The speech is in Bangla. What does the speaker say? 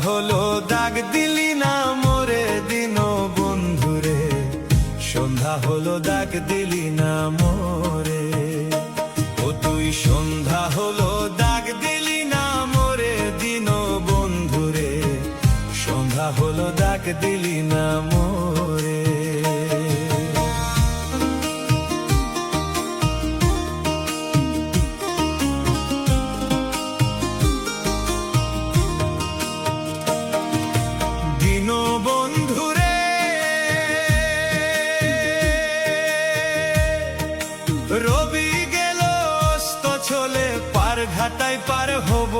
হলো দাগ দিলি না মোরে দিন বন্ধুরে, সন্ধ্যা হলো দাগ দিলি না মোরে। ও তুই সন্ধ্যা হলো দাগ দিলি না মোরে দিন বন্ধুরে, সন্ধ্যা হলো দাগ দিলি না মোরে। বন্ধুরে রবি গেল অস্ত চলে, পার ঘাটায় পার হব